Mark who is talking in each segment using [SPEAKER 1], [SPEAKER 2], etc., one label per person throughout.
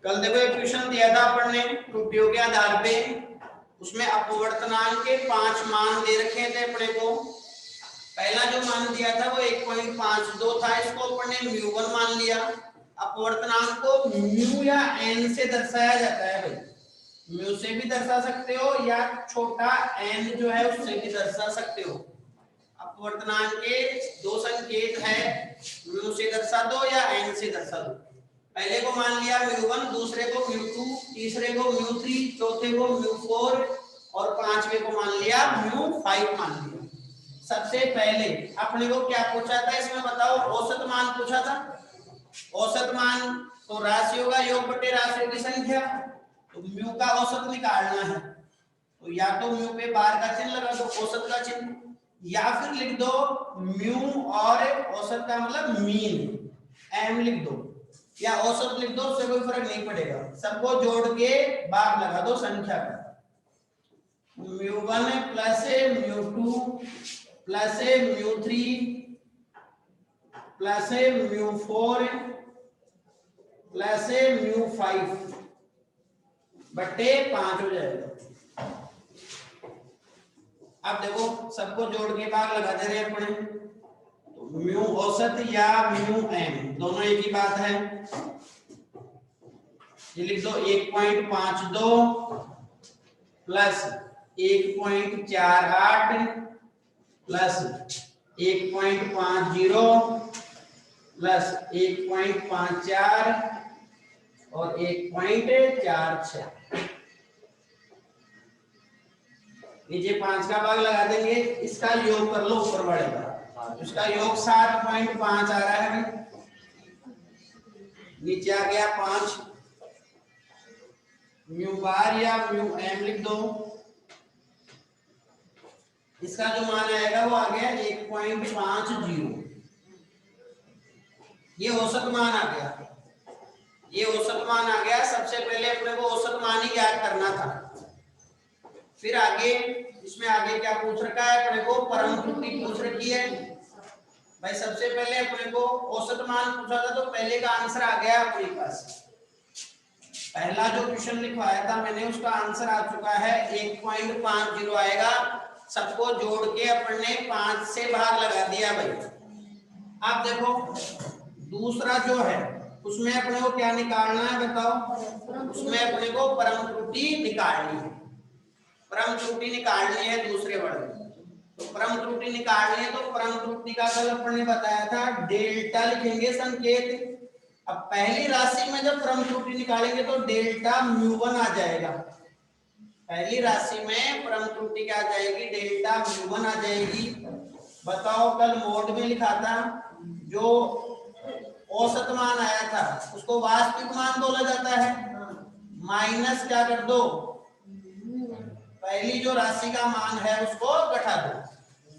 [SPEAKER 1] कल देखो एक क्वेश्चन दिया था अपन ने त्रुटियों के आधार पे, उसमें अपवर्तनांक के 5 मान दे रखे थे अपने को। पहला जो मान दिया था वो 1.52 था, इसको अपन ने μ1 मान लिया। अपवर्तनांक को म्यू या एन से दर्शाया जाता है भाई, म्यू से भी दर्शा सकते हो या छोटा एन जो है उससे भी दर्शा सकते हो। अपवर्तनांक के दो संकेत है, म्यू से दर्शा दो या एन से दर्शा दो। पहले को मान लिया μ1, दूसरे को μ2, तीसरे को μ3, चौथे को μ4 और पांचवे को मान लिया μ5 मान लिया। सबसे पहले अपने को क्या पूछा था इसमें बताओ, औसत मान पूछा था। औसत मान तो राशियों का योग बटे राशियों की संख्या, तो म्यू का औसत निकालना है तो या तो म्यू पे बार का चिन्ह लगा दो, औसत का चिन्ह, या फिर लिख दो म्यू और औसत का मतलब मीन एम लिख दो या औसत लिख दो, उससे कोई फर्क नहीं पड़ेगा। सबको जोड़ के भाग लगा दो संख्या का, μ1 प्लस μ2 प्लस μ3 प्लस μ4 प्लस μ5 बटे 5 हो जाएगा। अब देखो सबको जोड़ के भाग लगा दे रहे हैं अपने, तो म्यू औसत या म्यू एम दोनों एक ही बात है। ये लिख दो 1.52 प्लस 1.48 प्लस 1.50 प्लस 1.54 और 1.46। नीचे 5 का भाग लगा देंगे, इसका योग कर लो ऊपर वाले का, इसका योग 7.5 आ रहा है। नीचे आ गया 5, म्यू बार या म्यू एम लिख दो, इसका जो मान आएगा वो आ गया 1.50। ये औसत मान आ गया, ये औसत मान आ गया। सबसे पहले अपने को औसत मान ही याद करना था। फिर आगे इसमें आगे क्या पूछ रखा है अपने को, परम त्रुटि पूछ रखी है भाई। सबसे पहले अपने को औसत मान पूछा था, तो पहले का आंसर आ गया अपने पास। पहला जो क्वेश्चन लिखवाया था मैंने उसका आंसर आ चुका है 1.50 आएगा। सबको जोड़ के अपन ने 5 से भाग लगा दिया भाई। अब देखो दूसरा जो है उसमें अपने को क्या निकालना है बताओ, उसमें अपने को परम त्रुटि निकालनी है। परम त्रुटि निकालनी है दूसरे वर्ग में, तो परम त्रुटि निकालनी है तो परम त्रुटि का कल अपन ने बताया था डेल्टा लिखेंगे संकेत। अब पहली राशि में जब परम त्रुटि निकालेंगे तो डेल्टा μ1 आ जाएगा। पहली राशि में परम त्रुटि क्या आ जाएगी, डेल्टा μ1 आ जाएगी। बताओ कल मोड में लिखा था, जो औसत मान आया था उसको वास्तविक मान बोला जाता है, माइनस क्या कर दो, पहली जो राशि का मान है उसको घटा दो।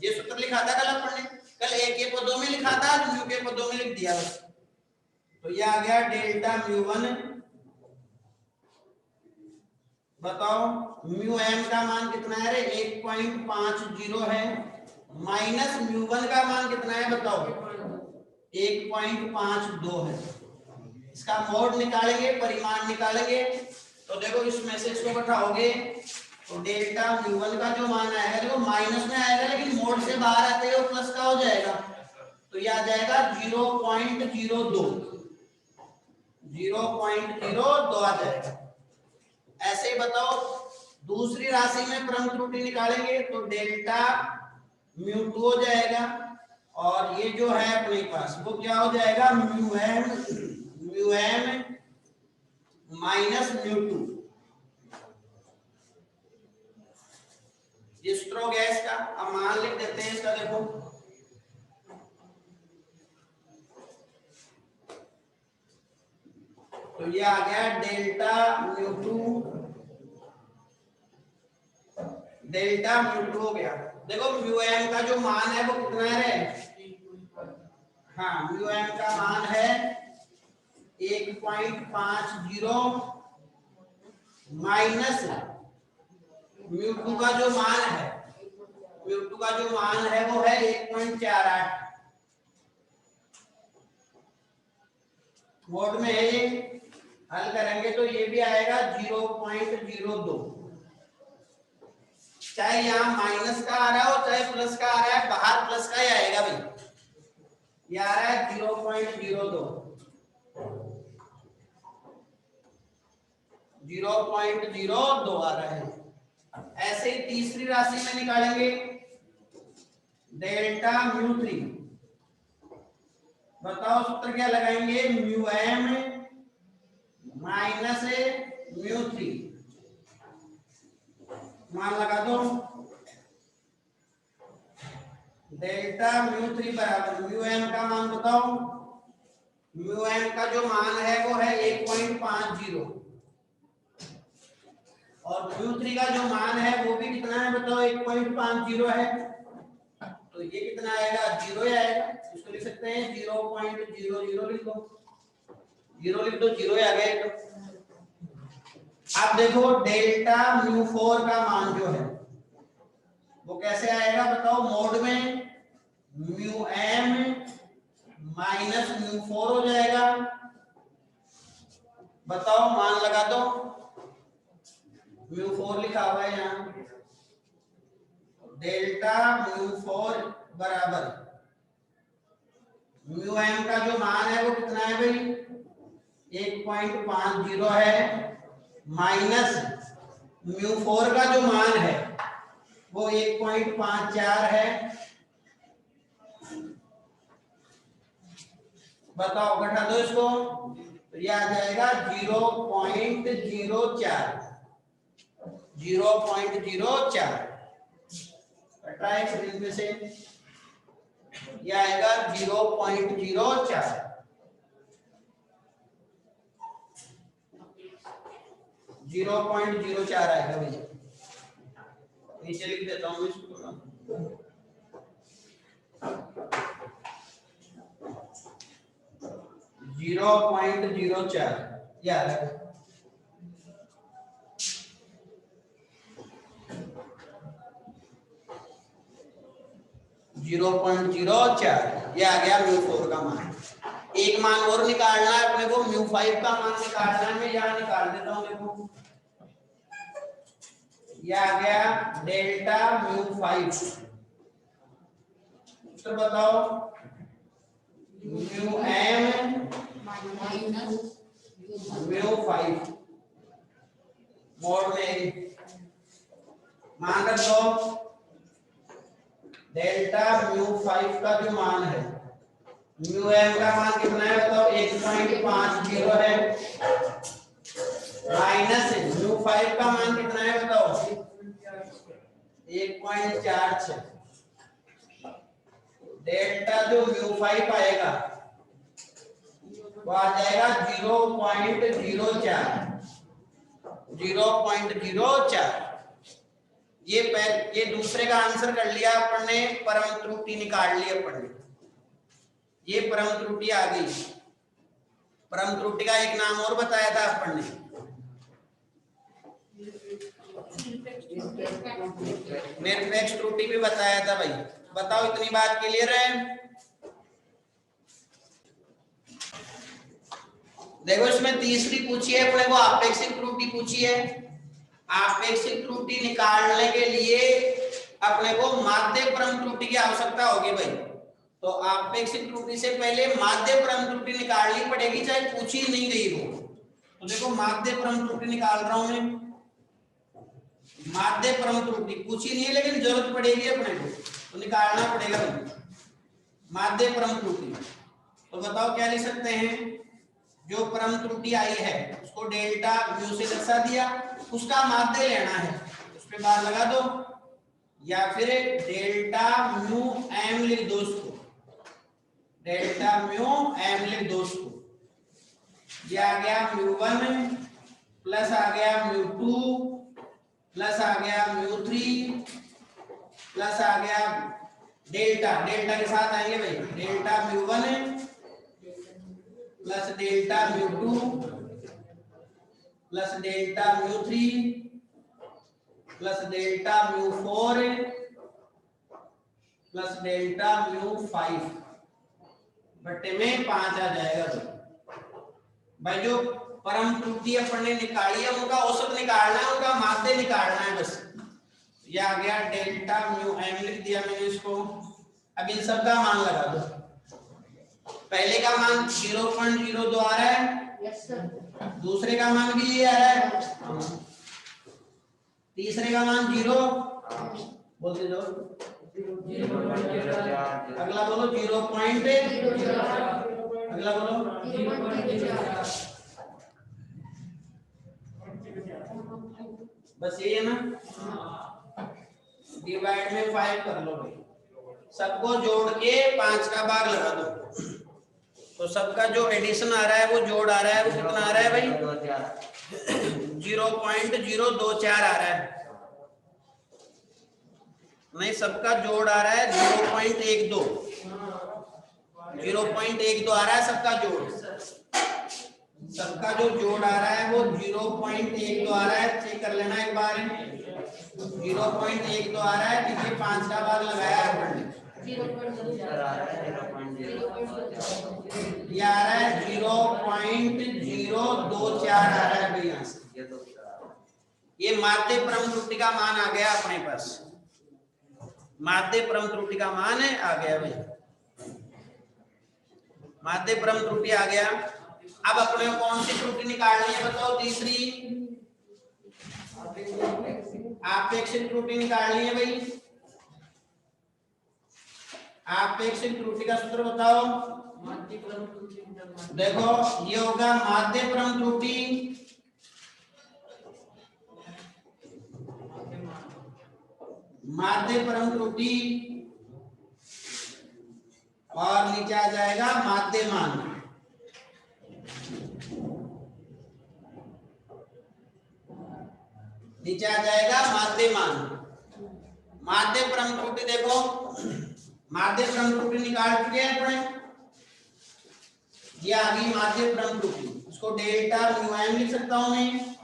[SPEAKER 1] ये सूत्र लिखा था कल अपन ने, कल ए के पदों में लिखा था, म्यू के पदों में लिख दिया बस। तो ये आ गया डेल्टा μ1। बताओ म्यू एम का मान कितना है रे, 1.50 है, माइनस μ1 का मान कितना है बताओ, 1.52 है। इसका मोड निकालेंगे, परिमाण निकालेंगे, तो देखो इसमें से इसको घटाओगे तो डेल्टा μ1 का जो मान आएगा देखो माइनस में आएगा, लेकिन मोड से बाहर आते हुए प्लस का हो जाएगा, तो ये आ जाएगा 0.02 आ जाएगा। ऐसे ही बताओ दूसरी राशि में परम त्रुटि निकालेंगे तो डेल्टा μ2 हो जाएगा, और ये जो है अपने पास वो क्या हो जाएगा, μm माइनस μ2। ये सूत्र हो गया इसका। अब मान लिख देते हैं इसका, देखो तो ये आ गया डेल्टा μ2 हो गया। देखो μm का जो मान है वो कितना है, हाँ μm का मान है 1.50 माइनस μ2 का जो मान है, μ2 का जो मान है वो है 1.48। मोड में है ये, हल करेंगे तो ये भी आएगा 0.02। चाहे यहाँ माइनस का आ रहा हो चाहे प्लस का आ रहा है, बाहर प्लस का ही आएगा भाई। ये आ रहा है 0.02, 0.02 आ रहा है। ऐसे ही तीसरी राशि में निकालेंगे डेल्टा म्यू 3। बताओ सूत्र क्या लगाएंगे, म्यू एम माइनस म्यू 3। मान लगा दो, डेल्टा म्यू 3 बराबर म्यू एम का मान बताओ। म्यू एम का जो मान है वो है 1.50 और म्यू 3 का जो मान है वो भी कितना है बताओ, 1.50 है। तो ये कितना आएगा, 0 आएगा। इसको लिख सकते हैं 0.00 लिख दो, 0 लिख दो, 0 आ गया। तो आप देखो डेल्टा म्यू 4 का मान जो है वो कैसे आएगा बताओ, मोड में म्यू एम माइनस म्यू 4 हो जाएगा। बताओ मान लगा दो, म्यू 4 लिखा हुआ है यहाँ, डेल्टा म्यू 4 बराबर म्यू एम का जो मान है वो कितना है भाई, 1.50 है, माइनस म्यू 4 का जो मान है वो 1.54 है। बताओ घटा दो इसको, तो ये आ जाएगा 0.04, 0.04 घटा है स्क्रीन पे से, ये आएगा 0.04। 0.04 आएगा भैया, नीचे लिख देता हूँ इसको। 0.04 ये आ रहा है। ये आ गया म्यू 4 का मान। एक मान और निकालना है अपने को, म्यू 5 का मान निकालना है। मैं यहाँ निकाल देता हूँ, देखो ये आ गया डेल्टा म्यू 5। तो बताओ म्यू एम म्यू 5 मोड में मान रख दो, डेल्टा म्यू 5 का जो मान है, म्यू एम का मान कितना है बताओ, 1.50 है, माइनस म्यू 5 का मान कितना है बताओ, 1.46। डेल्टा जो म्यू 5 आएगा वो आ जाएगा 0.04, 0.04। ये दूसरे का आंसर कर लिया अपन ने, परम त्रुटि निकाल ली अपन ने, ये परम त्रुटि आ गई। परम त्रुटि का एक नाम और बताया था अपन ने, निरपेक्ष त्रुटि भी बताया था भाई। बताओ इतनी बात क्लियर है? देखो इसमें तीसरी पूछी है अपने को, आपेक्षिक त्रुटि पूछी है। आपेक्षिक त्रुटि निकालने के लिए अपने को माध्य परम त्रुटि की आवश्यकता होगी भाई। तो आपेक्षिक त्रुटि से पहले माध्य परम त्रुटि निकालनी पड़ेगी, चाहे पूछी नहीं गई हो। तो देखो माध्य परम त्रुटि निकाल रहा हूं मैं, माध्य परम त्रुटि पूछी नहीं है लेकिन जरूरत पड़ेगी अपने को, तो निकालना पड़ेगा भाई माध्य परम त्रुटि। तो बताओ क्या लिख सकते हैं, जो परम त्रुटि आई है उसको डेल्टा म्यू से दर्शा दिया, उसका माध्य लेना है, उस पे बार लगा दो, या फिर डेल्टा म्यू एम लिख दो उसको, डेल्टा म्यू एम लिख दो उसको। ये आ गया म्यू 1 प्लस आ गया म्यू 2 प्लस आ गया म्यू 3 प्लस आ गया डेल्टा, डेल्टा के साथ आएंगे भाई, delta mu 1 plus delta mu 2 plus delta mu 3 plus delta mu 4 plus delta mu 5 बट्टे में 5 आ जाएगा भाई। जो परम त्रुटि अपन ने निकाली है, उनका औसत निकालना है, उनका माध्य निकालना है बस। ये आ गया डेल्टा म्यू एम, लिख दिया मैंने इसको। अब इन सब का मान लगा दो। पहले का मान 0.02 आ रहा है,
[SPEAKER 2] यस सर।
[SPEAKER 1] दूसरे का मान भी ये आ रहा है, तीसरे का मान 0, बोलते जाओ, अगला बोलो 0.0, अगला बोलो
[SPEAKER 2] 0.04,
[SPEAKER 1] बस ये है ना। डिवाइड में 5 कर लो भाई, सबको जोड़ के 5 का भाग लगा दो, तो सबका जो एडिशन आ रहा है वो जोड़ आ रहा है, वो कितना आ रहा है भाई? 0.024 आ रहा है। नहीं, सबका जोड़ आ रहा है 0.12, 0.12 आ रहा है सबका जोड़। सबका जो जोड़ आ रहा है वो 0.12 आ रहा है, चेक कर लेना एक बार। 0.12 आ रहा है, पीछे 5 का भाग लगाया है अपन ने, ये आ रहा है 0.024 आ रहा है भाई यहाँ से। ये माध्य परम त्रुटि का मान आ गया अपने पास, माध्य परम त्रुटि का मान है आ गया भाई, माध्य परम त्रुटि आ गया। अब अपने को कौन सी त्रुटि निकालनी है बताओ? तीसरी आपेक्षिक त्रुटि निकालनी है भाई। आपेक्षिक त्रुटि का सूत्र बताओ। देखो ये होगा माध्य परम त्रुटि माध्य परम त्रुटि और नीचे आ जाएगा माध्य मान। नीचे आ जाएगा माध्य मान। माध्य परम त्रुटि देखो, माध्य परम त्रुटि निकाल चुके हैं अपने। ये आ गई माध्य परम त्रुटि, इसको डेल्टा म्यू एम लिख सकता हूं मैं।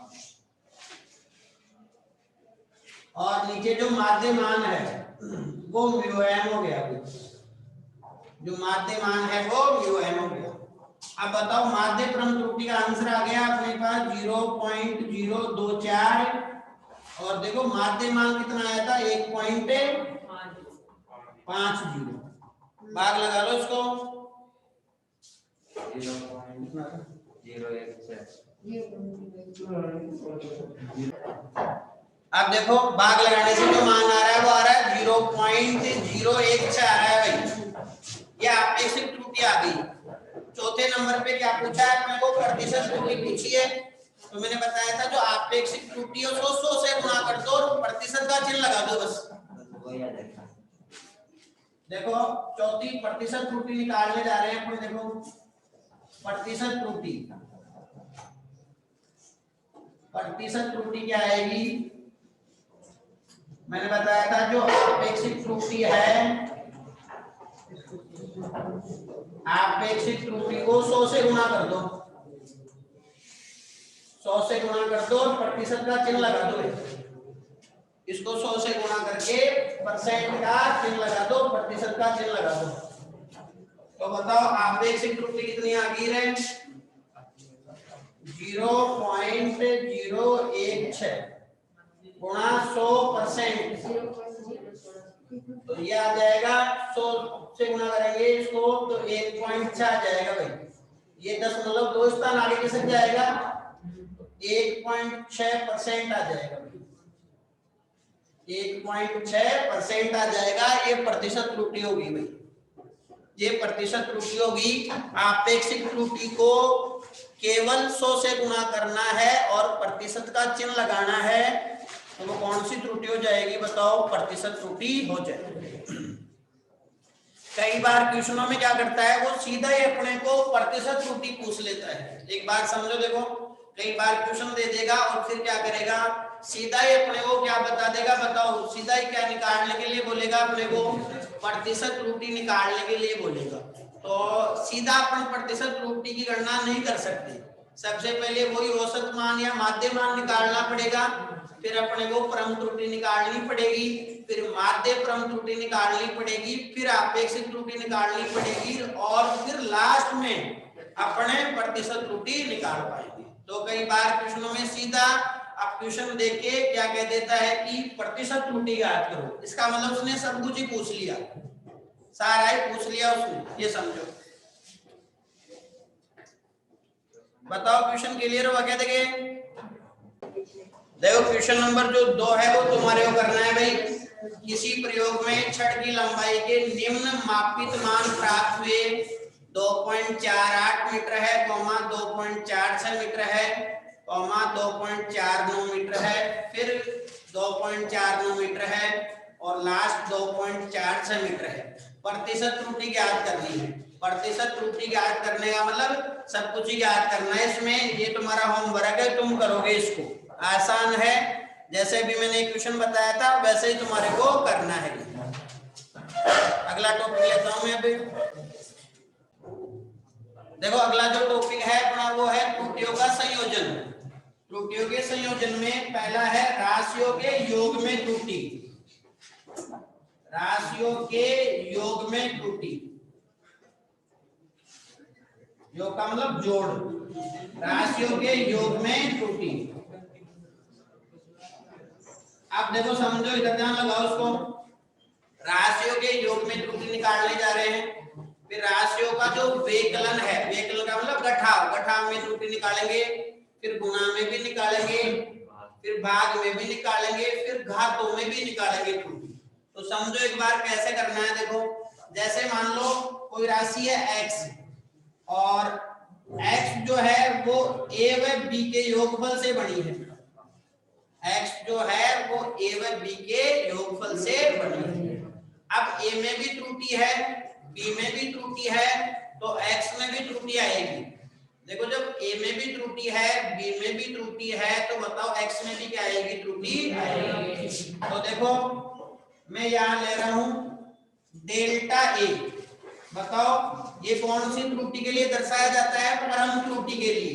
[SPEAKER 1] और नीचे जो माध्य मान है वो म्यू एम हो गया, जो माध्य मान है वो म्यू एम हो गया। अब बताओ माध्य परम त्रुटि का आंसर आ गया अपने पास 0.024 और देखो माध्य मान कितना आया था 1.50। भाग लगा लो इसको 0.016। अब देखो भाग लगाने से जो मान आ रहा है वो आ रहा है 0.016 आ रहा है भाई। ये आपेक्षिक त्रुटि आ गई। चौथे नंबर पे क्या पूछा है अपने को? प्रतिशत त्रुटि पूछी है। तो मैंने बताया था जो आपेक्षिक त्रुटि है उसको 100 से गुणा कर दो और प्रतिशत का चिन्ह लगा दो बस। देखो चौथी प्रतिशत त्रुटि निकालने जा रहे हैं अपन। देखो प्रतिशत त्रुटि, प्रतिशत त्रुटि क्या आएगी? मैंने बताया था जो आपेक्षिक त्रुटि है, आपेक्षिक त्रुटि को 100 से गुणा कर दो, 100 से गुणा कर दो और प्रतिशत का चिन्ह लगा दो। इसको 100 से गुणा करके परसेंट का चिन्ह लगा दो, प्रतिशत का चिन्ह लगा दो। तो बताओ आपेक्षिक त्रुटि कितनी आ गई है? 0.016 गुणा 100%, तो ये आ जाएगा 100 से गुणा करेंगे इसको तो 1.6 आ जाएगा भाई। ये 10.2 स्थान आगे किसक जाएगा? 1.6% आ जाएगा भाई, 1.6% आ जाएगा। ये प्रतिशत त्रुटि होगी भाई, ये प्रतिशत त्रुटि होगी। आपेक्षिक त्रुटि को केवल 100 से गुणा करना है और प्रतिशत का चिन्ह लगाना है, तो वो कौन सी त्रुटि हो जाएगी बताओ? प्रतिशत त्रुटि हो जाएगी। कई बार क्वेश्चनों में क्या करता है वो सीधा ही अपने को प्रतिशत त्रुटि पूछ लेता है। एक बात समझो, देखो कई बार क्वेश्चन दे देगा और फिर क्या करेगा, सीधा ही अपने को क्या बता देगा बताओ? सीधा ही क्या निकालने के लिए बोलेगा अपने को? प्रतिशत त्रुटि निकालने के लिए बोलेगा। तो सीधा अपन प्रतिशत त्रुटि की गणना नहीं कर सकते। सबसे पहले वही औसत मान या माध्य मान निकालना पड़ेगा, फिर अपने को परम त्रुटि निकालनी पड़ेगी, फिर माध्य परम त्रुटि निकालनी पड़ेगी, फिर आपेक्षिक त्रुटि निकालनी पड़ेगी और फिर लास्ट में अपने प्रतिशत त्रुटि निकाल पाएंगे। तो कई बार क्वेश्चनों में सीधा आप क्वेश्चन देके क्या कह देता है कि प्रतिशत त्रुटि याद करो, इसका मतलब उसने सब कुछ ही पूछ लिया, सारा ही पूछ लिया उसने, ये समझो। बताओ क्वेश्चन क्लियर हुआ क्या? देखो क्वेश्चन नंबर जो 2 है वो तुम्हारे को करना है भाई। किसी प्रयोग में छड़ की लंबाई के निम्न मापित मान प्राप्त हुए 2.48 मीटर है, 2.46 मीटर है, 2.49 मीटर है, फिर 2.49 मीटर है और लास्ट 2.46 मीटर है। प्रतिशत त्रुटि ज्ञात करनी है। प्रतिशत त्रुटि ज्ञात करने का मतलब सब कुछ ही ज्ञात करना है इसमें। ये तुम्हारा होमवर्क है, तुम करोगे इसको, आसान है। जैसे भी मैंने क्वेश्चन बताया था वैसे ही तुम्हारे को करना है। अगला टॉपिक लेता हूं मैं अभी। देखो अगला जो टॉपिक है अपना वो है त्रुटियों का संयोजन। त्रुटियों के संयोजन में पहला है राशियों के योग में त्रुटि। राशियों के योग में त्रुटि, योग का मतलब जोड़, राशियों के योग में त्रुटि। आप देखो समझो, इधर ध्यान लगाओ उसको। राशियों के योग में त्रुटि निकालने जा रहे हैं। फिर राशियों का जो व्यकलन है, व्यकलन का मतलब घटाव, घटाव में त्रुटि निकालेंगे, फिर गुणा में भी निकालेंगे, फिर भाग में भी निकालेंगे, फिर घातों में भी निकालेंगे त्रुटि। तो समझो एक बार कैसे करना है। देखो जैसे मान लो कोई राशि है x और x जो है वो a व b के योगफल से बनी है। x जो है वो a व b के योगफल से बनी है। अब a में भी त्रुटि है, b में भी त्रुटि है, तो x में भी त्रुटि आएगी। देखो जब a में भी त्रुटि है, b में भी त्रुटि है, तो बताओ x में भी क्या आएगी? त्रुटि आएगी। तो देखो मैं यहां ले रहा हूं डेल्टा a। बताओ ये कौन सी त्रुटि के लिए दर्शाया जाता है? परम त्रुटि के लिए।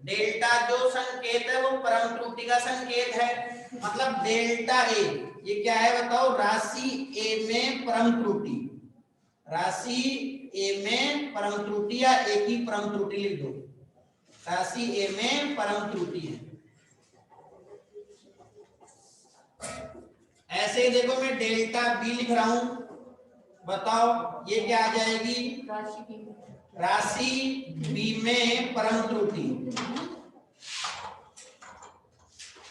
[SPEAKER 1] डेल्टा जो संकेत है वो परम त्रुटि का संकेत है। मतलब डेल्टा a ये क्या है बताओ? राशि a में परम त्रुटि। राशि a में परम त्रुटि या a की परम त्रुटि लिख दो। राशि a में परम त्रुटि है। ऐसे ही देखो मैं डेल्टा b लिख रहा हूं। बताओ ये क्या आ जाएगी? राशि b में परम त्रुटि।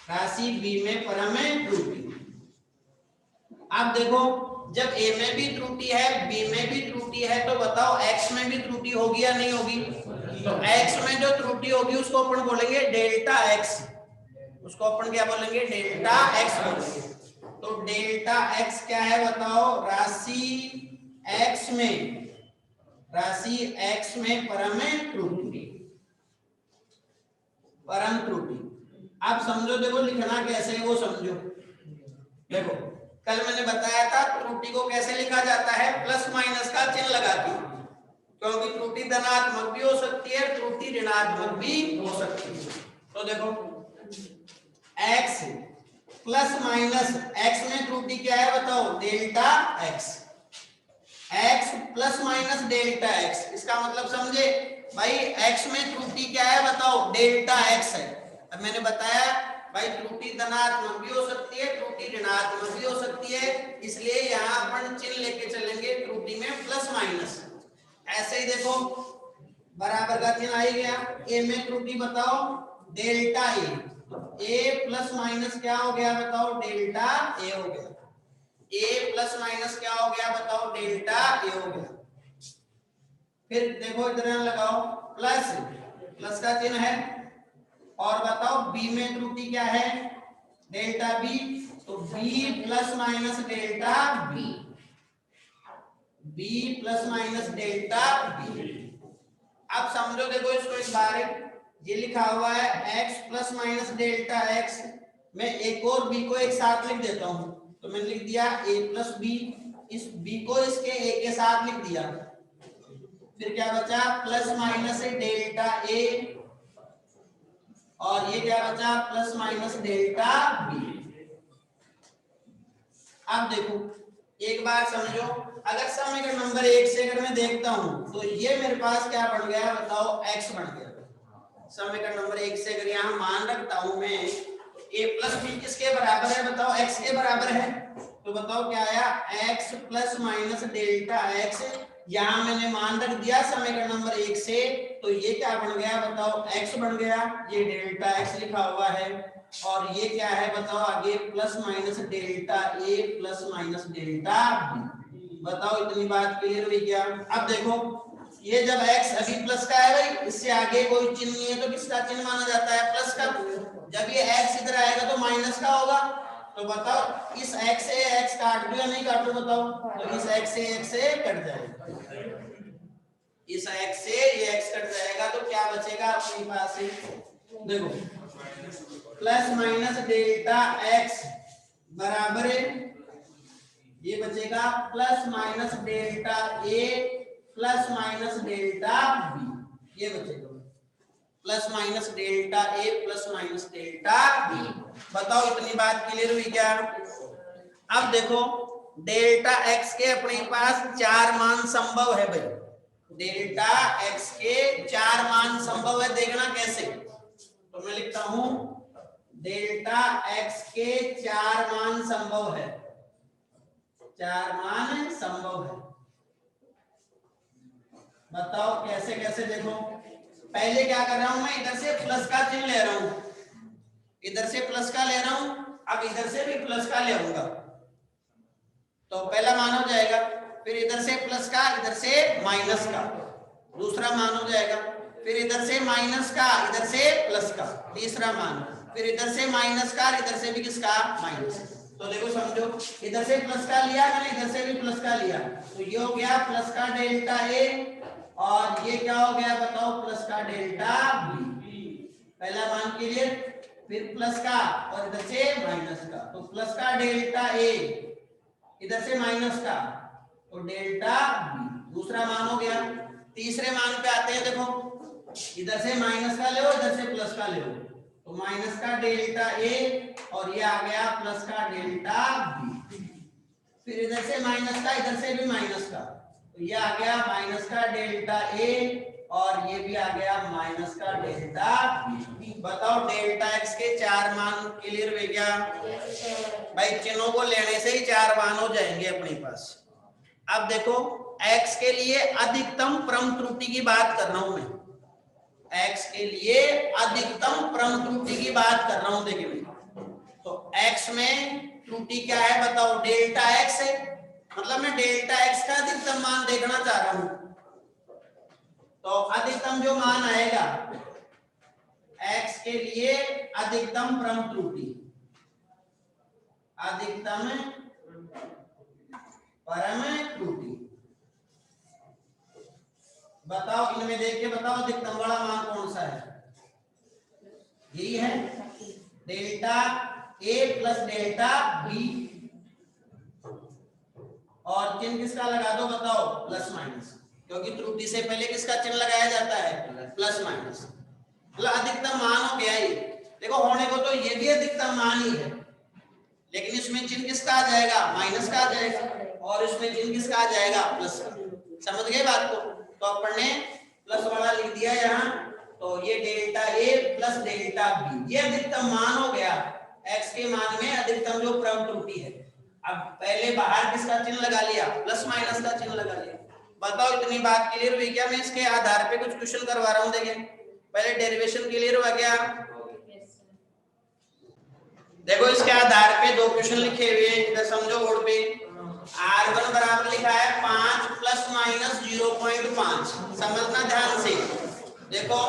[SPEAKER 1] राशि b में परम त्रुटि। अब देखो जब a में भी त्रुटि है, b में भी त्रुटि है, तो बताओ x में भी त्रुटि होगी या नहीं होगी? तो x में जो त्रुटि होगी उसको अपन बोलेंगे डेल्टा x। उसको अपन क्या बोलेंगे? डेल्टा x बोलेंगे। तो डेल्टा x क्या है बताओ? राशि x में, राशि x में परम त्रुटि, परम त्रुटि। अब समझो, देखो लिखना कैसे है वो समझो। देखो कल मैंने बताया था त्रुटि को कैसे लिखा जाता है? प्लस माइनस का चिन्ह लगा के, क्योंकि त्रुटि धनात्मक भी हो सकती है, त्रुटि ऋणात्मक भी हो सकती है। तो देखो x प्लस माइनस, x में त्रुटि क्या है बताओ? Delta x। x plus minus delta x, इसका मतलब समझे भाई? x में त्रुटि क्या है बताओ? डेल्टा x है। अब मैंने बताया भाई त्रुटि धनात्मक भी हो सकती है, त्रुटि ऋणात्मक भी हो सकती है, इसलिए यहाँ अपन चिन्ह लेके चलेंगे त्रुटि में प्लस माइनस। ऐसे ही देखो बराबर का चिन्ह आ ही गया। a में त्रुटि बताओ? डेल्टा a प्लस माइनस क्या हो गया बताओ? डेल्टा a हो गया। a प्लस माइनस क्या हो गया बताओ? डेल्टा a हो गया। फिर देखो इधर लगाओ, प्लस, प्लस का चिन्ह है। और बताओ b में त्रुटि क्या है? Delta b। तो b plus minus delta b, b plus minus delta b। अब समझो, देखो इसको एक बार, ये लिखा हुआ है x plus minus delta x। मैं एक और b को एक साथ लिख देता हूं। तो मैंने लिख दिया a प्लस b, इस b को इसके a के साथ लिख दिया। फिर क्या बचा? प्लस माइनस डेल्टा a, और ये क्या बचा? Plus minus delta b। अब देखो एक बार समझो, अगर समीकरण नंबर 1 से अगर मैं देखता हूं तो ये मेरे पास क्या बन गया बताओ, x बन गया। समीकरण नंबर 1 से अगर यहाँ मान रखता हूं मैं, a प्लस बी किसके बराबर है बताओ, x के बराबर है। तो बताओ क्या आया, x plus minus delta x। यहाँ मैंने मान रख दिया समीकरण नंबर 1 से, तो ये क्या बन गया बताओ, x बन गया। ये डेल्टा x लिखा हुआ है और ये क्या है बताओ आगे, plus minus delta a plus minus delta b। बताओ इतनी बात क्लियर हुई क्या। अब देखो ये जब x अभी प्लस का है भाई, इससे आगे कोई चिन्ह नहीं है तो किसका चिन्ह माना जाता है, प्लस का। जब ये x इधर आएगा तो माइनस का होगा। तो बताओ इस x से x काट दो या नहीं काटो बताओ, तो इस x से कट जाएगा, इस x से ये x कट जाएगा तो क्या बचेगा अपने पास से, देखो प्लस माइनस डेल्टा x बराबर है, ये बचेगा plus minus delta a plus minus delta b। ये बचेगा plus minus delta a plus minus delta b। बताओ इतनी बात क्लियर हुई क्या। अब देखो डेल्टा x के अपने पास 4 मान संभव है भाई, डेल्टा x के 4 मान संभव है, देखना कैसे। तो मैं लिखता हूं डेल्टा x के 4 मान संभव है, 4 मान संभव है। बताओ कैसे कैसे, देखो पहले क्या कर रहा हूं मैं, इधर से प्लस का चिन्ह ले रहा हूं, इधर से प्लस का ले रहा हूं, अब इधर से भी प्लस का ले आऊंगा तो पहला मान हो जाएगा, फिर इधर से प्लस का इधर से माइनस का दूसरा मान हो जाएगा, फिर इधर से माइनस का इधर से प्लस का तीसरा मान, फिर इधर से माइनस का इधर से भी किसका माइनस। तो देखो समझो, इधर से प्लस का लिया मैंने, इधर से भी प्लस का लिया, तो ये हो गया प्लस का डेल्टा a और ये क्या हो गया बताओ, प्लस का डेल्टा b। पहला मान क्लियर, फिर प्लस का और इधर से माइनस का, तो प्लस का डेल्टा a इधर से माइनस का तो डेल्टा b, दूसरा मान हो गया। तीसरे मान पे आते हैं, देखो इधर से माइनस का ले, इधर से प्लस का ले, तो माइनस का डेल्टा a और ये आ गया प्लस का डेल्टा b। फिर इधर से माइनस का इधर से भी माइनस का, तो ये आ गया माइनस का डेल्टा a और ये भी आ गया माइनस का डेल्टा b। बताओ डेल्टा x के 4 मान क्लियर हो गया भाई, चिन्हों को लेने से ही 4 मान हो जाएंगे अपने पास। अब देखो x के लिए अधिकतम परम त्रुटि की बात कर रहा हूं मैं, x के लिए अधिकतम परम त्रुटि की बात कर रहा हूं। देखिए तो x में त्रुटि क्या है बताओ, डेल्टा x है, मतलब मैं डेल्टा x का अधिकतम मान देखना चाह रहा हूं। तो अधिकतम जो मान आएगा x के लिए अधिकतम परम त्रुटि, अधिकतम परम त्रुटि बताओ, इनमें देख के बताओ अधिकतम वाला मान कौन सा है, यही है delta a plus delta b और चिन्ह किसका लगा दो बताओ, प्लस माइनस, क्योंकि त्रुटि से पहले किसका चिन्ह लगाया जाता है, प्लस माइनस। मतलब अधिकतम मान हो गया ये, देखो होने को तो ये भी अधिकतम मान ही है, लेकिन इसमें चिन्ह किसका आ जाएगा, माइनस का आ जाएगा, और इसमें चिन्ह किसका आ जाएगा, प्लस का। समझ गए बात को। तो अपन ने प्लस वाला लिख दिया यहाँ, तो ये delta a plus delta b ये अधिकतम मान हो गया, x के मान में अधिकतम जो परम त्रुटि है। अब पहले बाहर किसका चिन्ह लगा लिया, प्लस माइनस का चिन्ह लगा लिया। बताओ इतनी बात क्लियर हुई क्या। मैं इसके आधार पे कुछ क्वेश्चन करवा रहा हूँ, देखिए पहले डेरिवेशन क्लियर हुआ क्या। देखो इसके आधार पे 2 क्वेश्चन लिखे हुए हैं, इधर समझो बोर्ड पे। r1 बराबर लिखा है 5 प्लस माइनस 0.5। समझना ध्यान से, देखो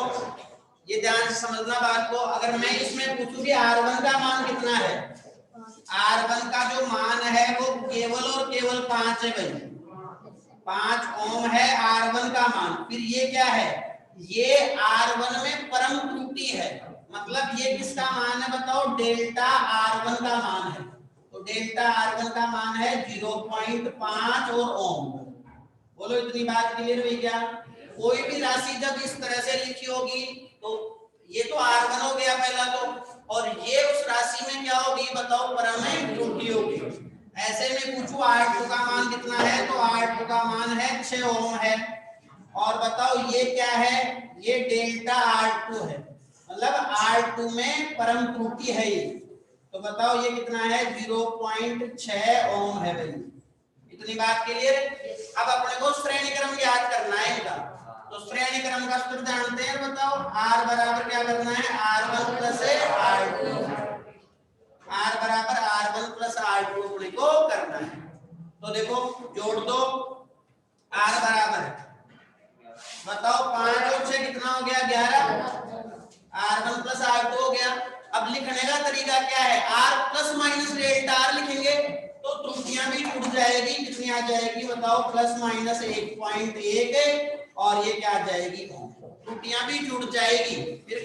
[SPEAKER 1] ये ध्यान से समझना बात को। अगर मैं इसमें पूछूं कि r1 का मान कितना है, r1 का जो मान है वो केवल और केवल 5 है भाई, 5 ओम है r1 का मान। फिर ये क्या है, ये r1 में परम त्रुटि है, मतलब ये किसका मान है बताओ, डेल्टा r1 का मान है। तो डेल्टा r1 का मान है 0.5 और ओम। बोलो इतनी बात क्लियर हुई क्या। कोई भी राशि जब इस तरह से लिखी होगी तो ये तो r1 हो गया पहला तो, और ये उस राशि में क्या होगी बताओ, परम त्रुटि होगी। ऐसे में पूछूं R2 का मान कितना है, तो R2 का मान है 6 ओम है। और बताओ ये क्या है, ये डेल्टा R2 है, मतलब R2 में परम त्रुटि है ये। तो बताओ ये कितना है, 0.6 ओम है भाई। इतनी बात क्लियर। अब अपने को श्रेणी क्रम याद करना है इनका, तो श्रेणी क्रम का सूत्र जानते हैं। बताओ R बराबर क्या करना है, R1 प्लस R2, R बराबर R1 प्लस R2 अपने को करना है। तो देखो जोड़ दो, R बराबर बताओ 5 और 6 कितना हो गया, 11, R1 प्लस R2 हो गया। अब लिखने का तरीका क्या है, R plus minus delta R लिखेंगे तो त्रुटियां भी जुड़ जाएगी। कितनी आ जाएगी बताओ, प्लस माइनस 1.1, और ये क्या आ जाएगी, त्रुटियां भी जुड़ जाएगी। फिर